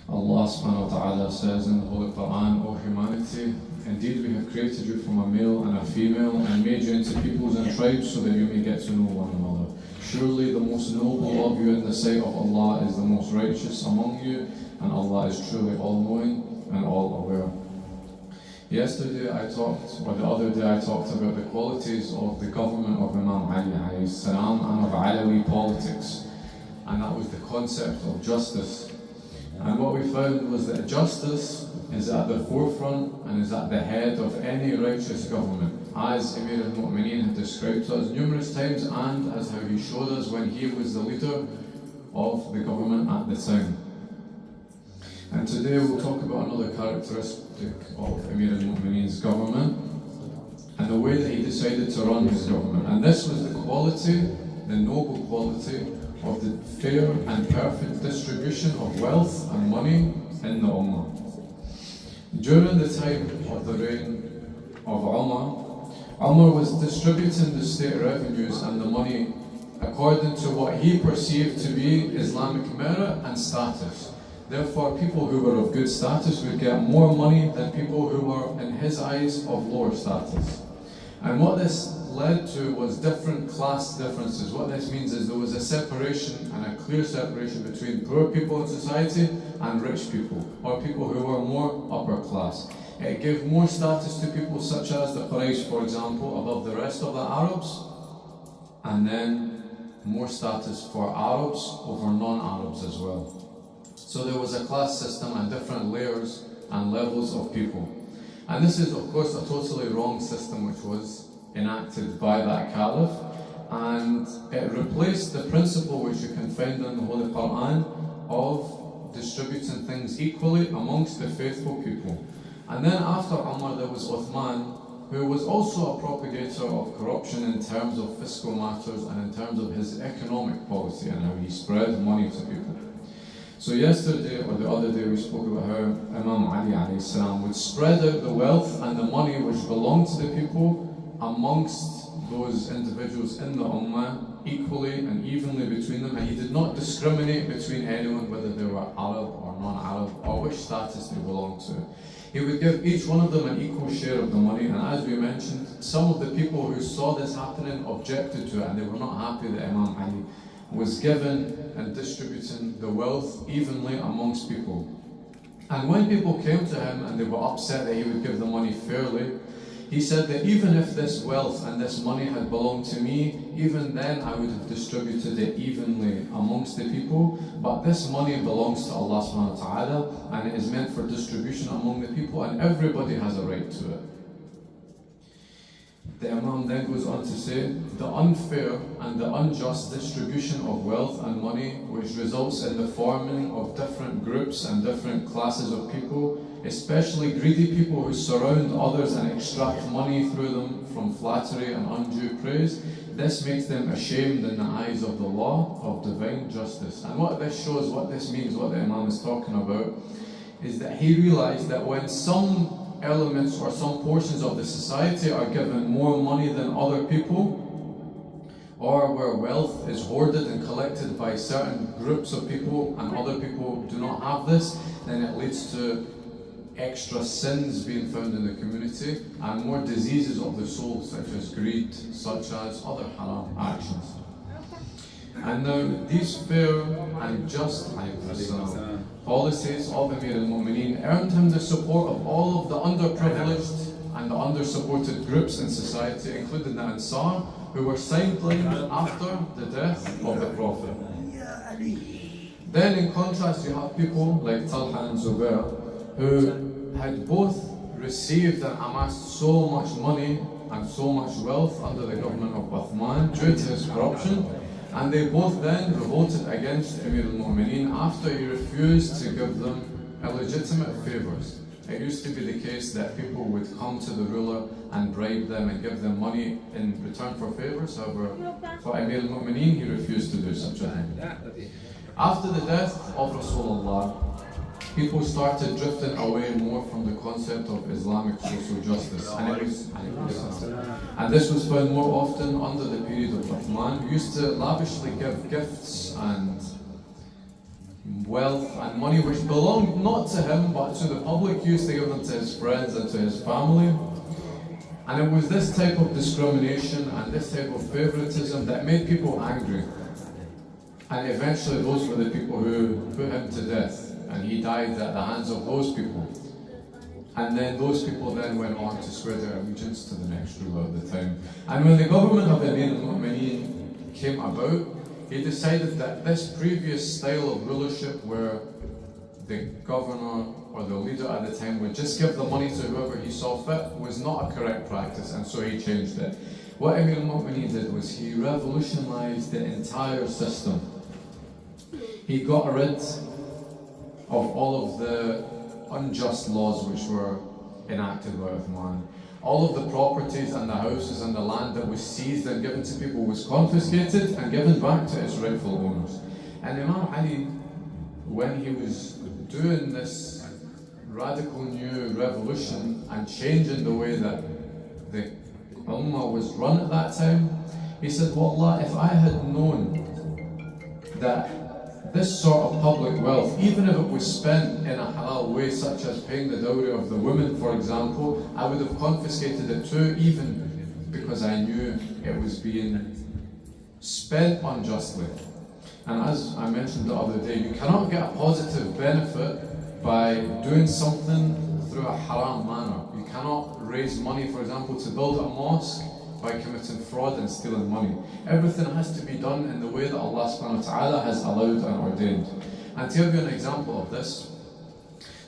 Allah subhanahu wa ta'ala says in the Holy Quran, O humanity, indeed we have created you from a male and a female and made you into peoples and tribes so that you may get to know one another. Surely the most noble of you in the sight of Allah is the most righteous among you, and Allah is truly all-knowing and all-aware. Yesterday I talked, or the other day I talked about the qualities of the government of Imam Ali alayhi salam and of Alawi politics, and that was the concept of justice. And what we found was that justice is at the forefront and is at the head of any righteous government, as Amir al-Mu'mineen had described to us numerous times, and as how he showed us when he was the leader of the government at the time. And today we'll talk about another characteristic of Amir al-Mu'mineen's government and the way that he decided to run his government. And this was the quality, the noble quality of the fair and perfect distribution of wealth and money in the Ummah. During the time of the reign of Umar was distributing the state revenues and the money according to what he perceived to be Islamic merit and status. Therefore, people who were of good status would get more money than people who were, in his eyes, of lower status. And what this led to was different class differences. What this means is there was a separation and a clear separation between poor people in society and rich people, or people who were more upper class. It gave more status to people such as the Quraysh, for example, above the rest of the Arabs, and then more status for Arabs over non-Arabs as well. So there was a class system and different layers and levels of people. And this is, of course, a totally wrong system which was enacted by that caliph, and it replaced the principle which you can find in the Holy Quran of distributing things equally amongst the faithful people. And then after Umar there was Uthman, who was also a propagator of corruption in terms of fiscal matters and in terms of his economic policy and how he spread money to people. So yesterday or the other day we spoke about how Imam Ali alayhi salam would spread out the wealth and the money which belonged to the people amongst those individuals in the Ummah equally and evenly between them, and he did not discriminate between anyone whether they were Arab or non-Arab or which status they belonged to. He would give each one of them an equal share of the money, and as we mentioned, some of the people who saw this happening objected to it and they were not happy that Imam Ali was given and distributing the wealth evenly amongst people. And when people came to him and they were upset that he would give the money fairly, he said that even if this wealth and this money had belonged to me, even then I would have distributed it evenly amongst the people. But this money belongs to Allah subhanahu wa ta'ala and it is meant for distribution among the people, and everybody has a right to it. The Imam then goes on to say, the unfair and the unjust distribution of wealth and money, which results in the forming of different groups and different classes of people, especially greedy people who surround others and extract money through them from flattery and undue praise, this makes them ashamed in the eyes of the law of divine justice. And what this shows, what this means, what the Imam is talking about, is that he realized that when some elements or some portions of the society are given more money than other people, or where wealth is hoarded and collected by certain groups of people and other people do not have this, then it leads to extra sins being found in the community and more diseases of the soul, such as greed, such as other haram actions. And now these fair and just policies of Amir al-Mu'mineen earned him the support of all of the underprivileged and the under-supported groups in society, including the Ansar, who were sidelined after the death of the Prophet. Then in contrast you have people like Talha and Zubair, who had both received and amassed so much money and so much wealth under the government of Uthman due to his corruption, and they both then revolted against Amir al-Mu'mineen after he refused to give them illegitimate favours. It used to be the case that people would come to the ruler and bribe them and give them money in return for favours. However, for Amir al-Mu'mineen, he refused to do such a thing. After the death of Rasulullah, people started drifting away more from the concept of Islamic social justice, and this was found more often under the period of Uthman, who used to lavishly give gifts and wealth and money which belonged not to him but to the public. He used to give them to his friends and to his family. And it was this type of discrimination and this type of favoritism that made people angry. And eventually those were the people who put him to death, and he died at the hands of those people. And then those people then went on to swear their allegiance to the next ruler at the time. And when the government of Imam Al-Mu'mineen came about, he decided that this previous style of rulership, where the governor or the leader at the time would just give the money to whoever he saw fit, was not a correct practice, and so he changed it. What Imam Al-Mu'mineen did was he revolutionized the entire system. He got rid of all of the unjust laws which were enacted by Uthman. All of the properties and the houses and the land that was seized and given to people was confiscated and given back to its rightful owners. And Imam Ali, when he was doing this radical new revolution and changing the way that the Ummah was run at that time, he said, Wallah, if I had known that this sort of public wealth, even if it was spent in a halal way, such as paying the dowry of the women, for example, I would have confiscated it too, even because I knew it was being spent unjustly. And as I mentioned the other day, you cannot get a positive benefit by doing something through a haram manner. You cannot raise money, for example, to build a mosque by committing fraud and stealing money. Everything has to be done in the way that Allah subhanahu wa ta'ala has allowed and ordained. And to give you an example of this,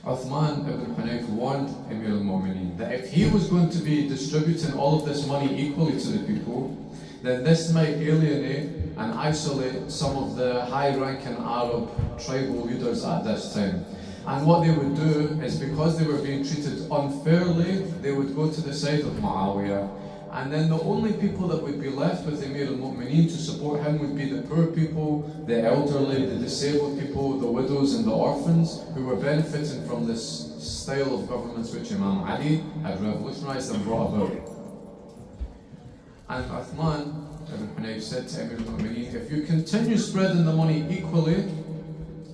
Uthman ibn Hunayf warned Amir al-Mu'mineen that if he was going to be distributing all of this money equally to the people, then this might alienate and isolate some of the high-ranking Arab tribal leaders at this time. And what they would do is, because they were being treated unfairly, they would go to the side of Muawiyah. And then the only people that would be left with Amir al-Mu'mineen to support him would be the poor people, the elderly, the disabled people, the widows and the orphans, who were benefiting from this style of governments which Imam Ali had revolutionized and brought about. And Uthman ibn Hunayf said to Amir al-Mu'mineen, if you continue spreading the money equally,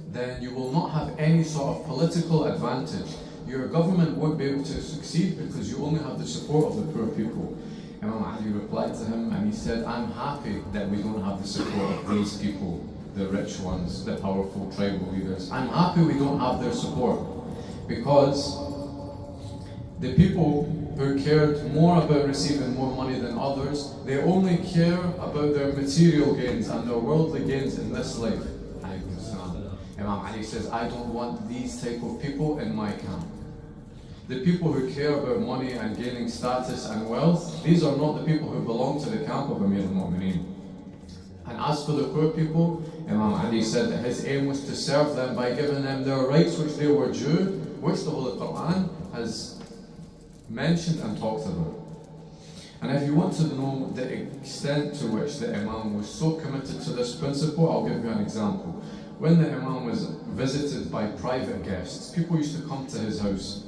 then you will not have any sort of political advantage. Your government won't be able to succeed because you only have the support of the poor people. Imam Ali replied to him and he said, I'm happy that we don't have the support of these people, the rich ones, the powerful tribal leaders. I'm happy we don't have their support, because the people who cared more about receiving more money than others, they only care about their material gains and their worldly gains in this life. Imam Ali says, I don't want these type of people in my camp. The people who care about money and gaining status and wealth, these are not the people who belong to the camp of Amir al-Mu'mineen. And as for the poor people, Imam Ali said that his aim was to serve them by giving them their rights which they were due, which the Holy Quran has mentioned and talked about. And if you want to know the extent to which the Imam was so committed to this principle, I'll give you an example. When the Imam was visited by private guests, people used to come to his house.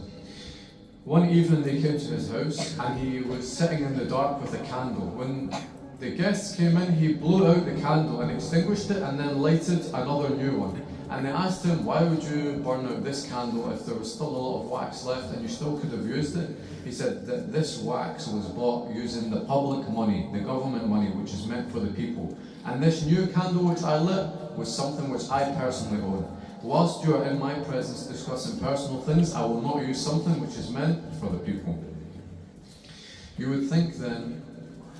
One evening they came to his house and he was sitting in the dark with a candle. When the guests came in, he blew out the candle and extinguished it and then lighted another new one. And they asked him, why would you burn out this candle if there was still a lot of wax left and you still could have used it? He said that this wax was bought using the public money, the government money, which is meant for the people. And this new candle which I lit was something which I personally own. Whilst you are in my presence discussing personal things, I will not use something which is meant for the people. You would think then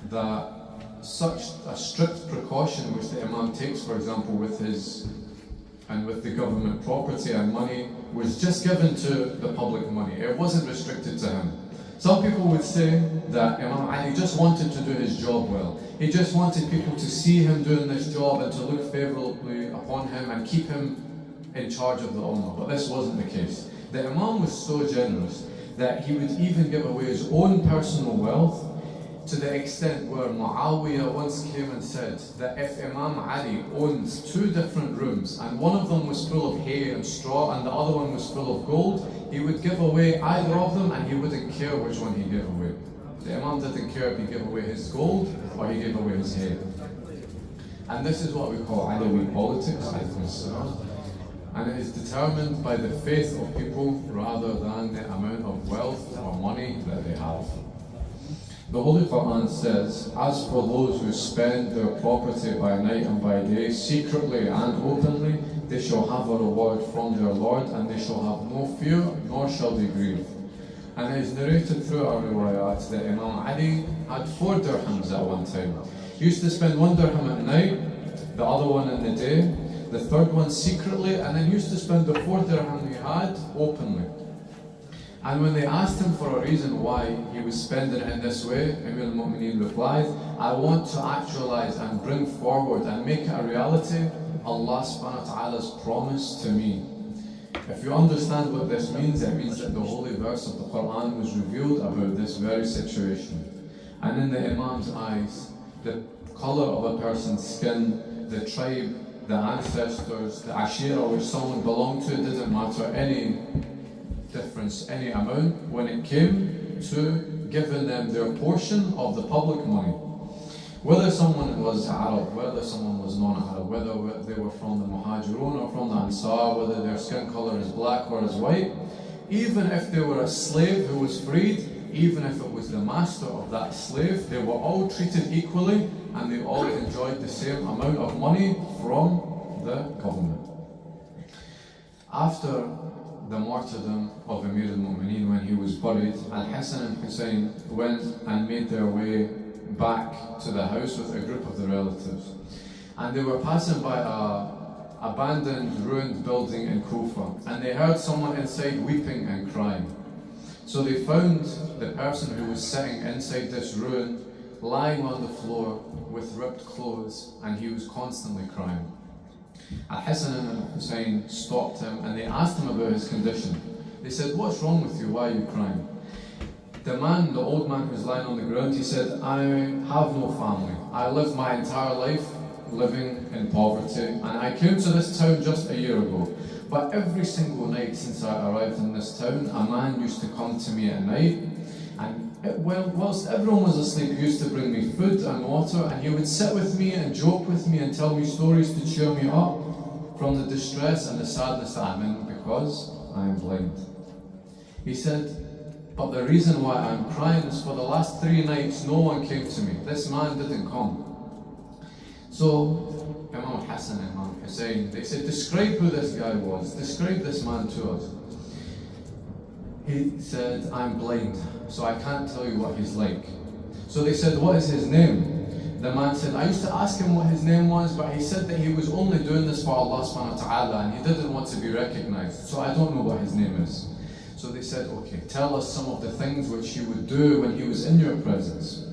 that such a strict precaution which the Imam takes, for example, with the government property and money, was just given to the public money. It wasn't restricted to him. Some people would say that Imam Ali just wanted to do his job well. He just wanted people to see him doing this job and to look favourably upon him and keep him in charge of the Ummah. But this wasn't the case. The Imam was so generous that he would even give away his own personal wealth, to the extent where Muawiyah once came and said that if Imam Ali owns 2 different rooms and one of them was full of hay and straw and the other one was full of gold, he would give away either of them and he wouldn't care which one he gave away. The Imam didn't care if he gave away his gold or he gave away his hay. And this is what we call Alawi politics. And it is determined by the faith of people rather than the amount of wealth or money that they have. The Holy Quran says, "As for those who spend their property by night and by day, secretly and openly, they shall have a reward from their Lord, and they shall have no fear, nor shall they grieve." And it is narrated through our riwayat that Imam Ali had 4 dirhams at one time. He used to spend 1 dirham at night, the other one in the day, the 3rd one secretly, and then used to spend the 4th dirham he had openly. And when they asked him for a reason why he was spending it in this way, Imam al-Mu'mineen replied, "I want to actualize and bring forward and make it a reality Allah subhanahu wa ta'ala's promise to me." If you understand what this means, it means that the holy verse of the Quran was revealed about this very situation. And in the Imam's eyes, the color of a person's skin, the tribe, the ancestors, the ashira which someone belonged to, didn't matter any difference, any amount, when it came to giving them their portion of the public money. Whether someone was Arab, whether someone was non-Arab, whether they were from the Muhajirun or from the Ansar, whether their skin color is black or is white, even if they were a slave who was freed, even if it was the master of that slave, they were all treated equally and they all enjoyed the same amount of money from the government. After the martyrdom of Amir al-Mu'mineen, when he was buried, Al-Hassan and Hussein went and made their way back to the house with a group of the relatives. And they were passing by a abandoned, ruined building in Kufa, and they heard someone inside weeping and crying. So they found the person who was sitting inside this ruin lying on the floor with ripped clothes, and he was constantly crying. Al-Hassan and Hussein stopped him and they asked him about his condition. They said, "What's wrong with you? Why are you crying?" The man, the old man who's lying on the ground, he said, "I have no family. I lived my entire life living in poverty, and I came to this town just a year ago. But every single night since I arrived in this town, a man used to come to me at night, and whilst everyone was asleep, he used to bring me food and water, and he would sit with me and joke with me and tell me stories to cheer me up from the distress and the sadness that I'm in because I am blind." He said, "But the reason why I'm crying is for the last 3 nights no one came to me. This man didn't come." So Imam Hassan and Imam Hussein, they said, "Describe who this guy was. Describe this man to us." He said, "I'm blind, so I can't tell you what he's like." So they said, "What is his name?" The man said, "I used to ask him what his name was, but he said that he was only doing this for Allah subhanahu wa ta'ala and he didn't want to be recognized, so I don't know what his name is." So they said, "Okay, tell us some of the things which he would do when he was in your presence."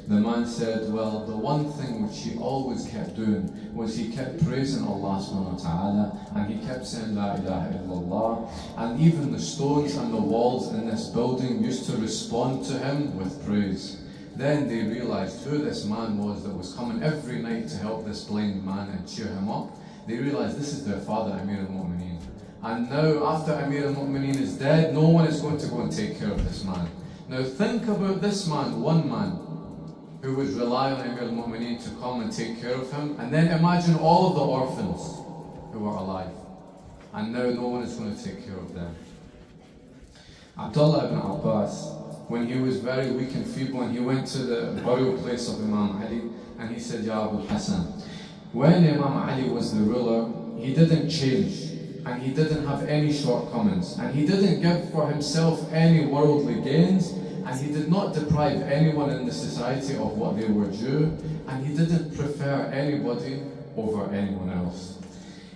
The man said, "Well, the one thing which he always kept doing was he kept praising Allah subhanahu wa ta'ala, and he kept saying La ilaha illallah, and even the stones and the walls in this building used to respond to him with praise." Then they realized who this man was that was coming every night to help this blind man and cheer him up. They realized this is their father, Amir al-Mu'mineen. And now, after Amir al-Mu'mineen is dead, no one is going to go and take care of this man. Now think about this man, one man, who would rely on Amir al-Mu'mineen to come and take care of him, and then imagine all of the orphans who are alive, and now no one is going to take care of them. Abdullah ibn Abbas, when he was very weak and feeble, and he went to the burial place of Imam Ali, and he said, "Ya Abu Hassan, when Imam Ali was the ruler, he didn't change, and he didn't have any shortcomings, and he didn't give for himself any worldly gains, and he did not deprive anyone in the society of what they were due, and he didn't prefer anybody over anyone else.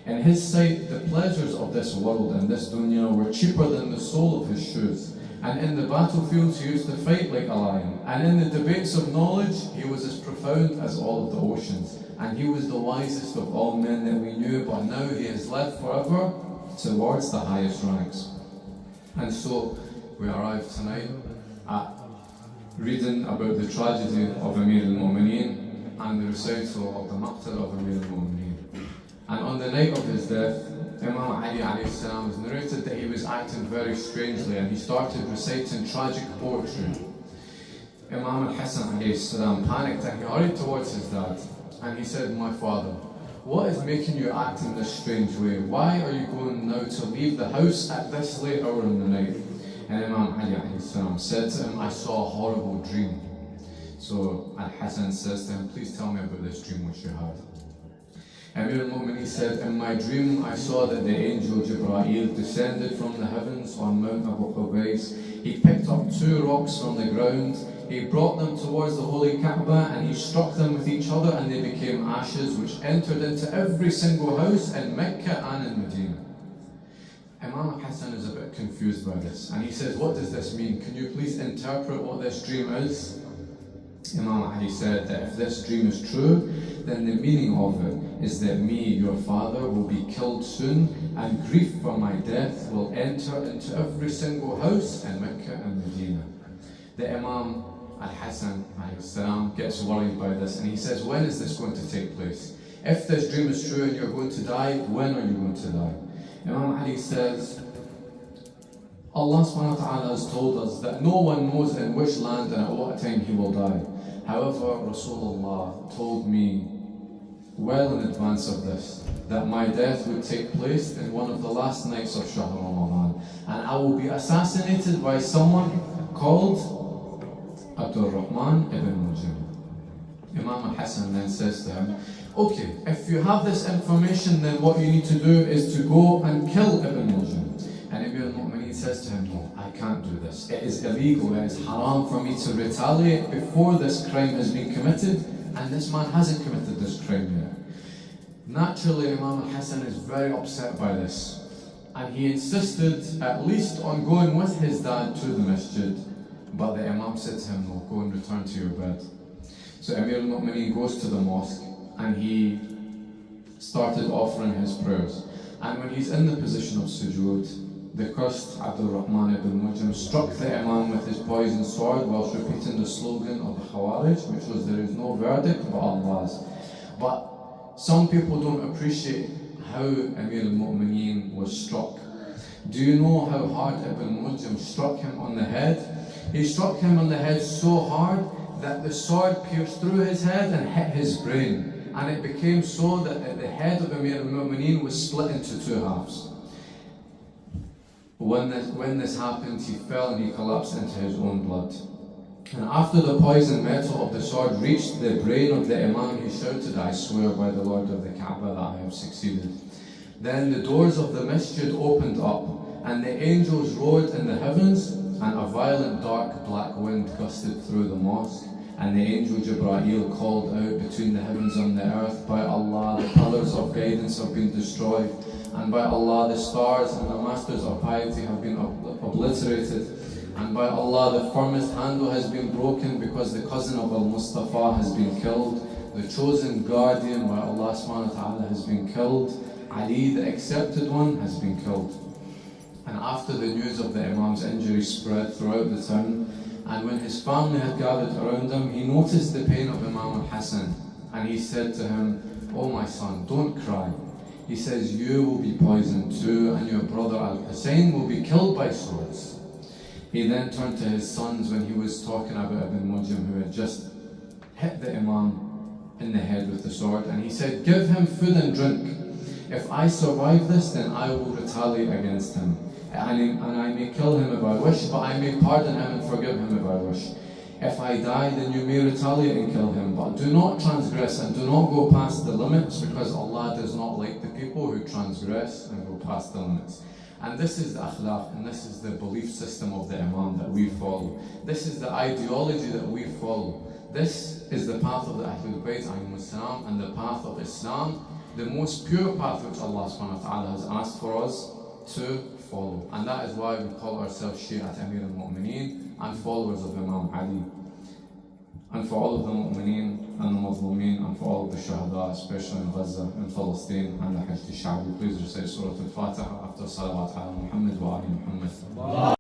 In his sight, the pleasures of this world and this dunya were cheaper than the sole of his shoes, and in the battlefields he used to fight like a lion, and in the debates of knowledge he was as profound as all of the oceans, and he was the wisest of all men that we knew, but now he is led forever towards the highest ranks." And so we arrive tonight at reading about the tragedy of Amir al-Mu'mineen and the recital of the maqtal of Amir al-Mu'mineen. And on the night of his death, Imam Ali alayhi salam was narrated that he was acting very strangely, and he started reciting tragic poetry. Imam al-Hassan alayhi salam panicked and he hurried towards his dad, and he said, "My father, what is making you act in this strange way? Why are you going now to leave the house at this late hour in the night? And Imam Ali alayhi salam said to him, I saw a horrible dream. So Al-Hasan says to him, please tell me about this dream which you had. Amir al-Mu'mineen said, in my dream I saw that the angel Jibreel descended from the heavens on Mount Abu Qubays. He picked up 2 rocks from the ground, he brought them towards the holy Kaaba and he struck them with each other and they became ashes which entered into every single house in Mecca and in Medina. Imam Hassan is a bit confused by this and he says, what does this mean? Can you please interpret what this dream is? Imam Ali said that if this dream is true, then the meaning of it is that me, your father, will be killed soon and grief for my death will enter into every single house in Mecca and Medina. The Imam Al-Hasan gets worried by this and he says, when is this going to take place? If this dream is true and you're going to die, when are you going to die? Imam Ali says, Allah subhanahu wa ta'ala has told us that no one knows in which land and at what time he will die. However, Rasulullah told me well in advance of this that my death would take place in one of the last nights of Shahr Ramadan and I will be assassinated by someone called Abdul Rahman ibn Muljam. Imam al-Hasan then says to him, okay, if you have this information, then what you need to do is to go and kill Ibn Muljam. And Amir al-Mu'mineen says to him, no, I can't do this. It is illegal, it is haram for me to retaliate before this crime has been committed, and this man hasn't committed this crime yet. Naturally, Imam al-Hasan is very upset by this, and he insisted at least on going with his dad to the masjid, but the Imam said to him, no, go and return to your bed. So Amir al-Mu'mineen goes to the mosque, and he started offering his prayers. And when he's in the position of sujood, the cursed Abdul Rahman ibn Muljam struck the Imam with his poisoned sword whilst repeating the slogan of the Khawarij, which was, there is no verdict but Allah's. But some people don't appreciate how Amir al-Mu'mineen was struck. Do you know how hard Ibn Muljam struck him on the head? He struck him on the head so hard that the sword pierced through his head and hit his brain. And it became so that the head of Amir al-Mu'mineen was split into 2 halves. When this happened, he fell and he collapsed into his own blood. And after the poisoned metal of the sword reached the brain of the Imam, he shouted, I swear by the Lord of the Kaaba that I have succeeded. Then the doors of the masjid opened up, and the angels roared in the heavens, and a violent dark black wind gusted through the mosque. And the angel Jibreel called out between the heavens and the earth, by Allah, the pillars of guidance have been destroyed, and by Allah, the stars and the masters of piety have been obliterated, and by Allah, the firmest handle has been broken because the cousin of Al-Mustafa has been killed, the chosen guardian by Allah subhanahu wa ta'ala has been killed, Ali, the accepted one, has been killed. And after the news of the Imam's injury spread throughout the town, and when his family had gathered around him, he noticed the pain of Imam al-Hasan, and he said to him, oh my son, don't cry. He says, you will be poisoned too, and your brother Al-Hussein will be killed by swords. He then turned to his sons when he was talking about Ibn Muljam, who had just hit the Imam in the head with the sword, and he said, give him food and drink. If I survive this, then I will retaliate against him. And I may kill him if I wish, but I may pardon him and forgive him if I wish. If I die, then you may retaliate and kill him, but do not transgress and do not go past the limits, because Allah does not like the people who transgress and go past the limits. And this is the akhlaq, and this is the belief system of the Imam that we follow. This is the ideology that we follow. This is the path of the Ahlul Bayt and the path of Islam, the most pure path which Allah subhanahu wa ta'ala has asked for us to follow. And that is why we call ourselves Shi'at Amir al-Mu'mineen and followers of Imam Ali. And for all of the Mu'mineen and the Mazlumeen and for all of the Shuhada, especially in Gaza, in Palestine and the Hajj Sha'bi, please recite Surah Al-Fatiha after Salawat ala Muhammad wa Ali Muhammad.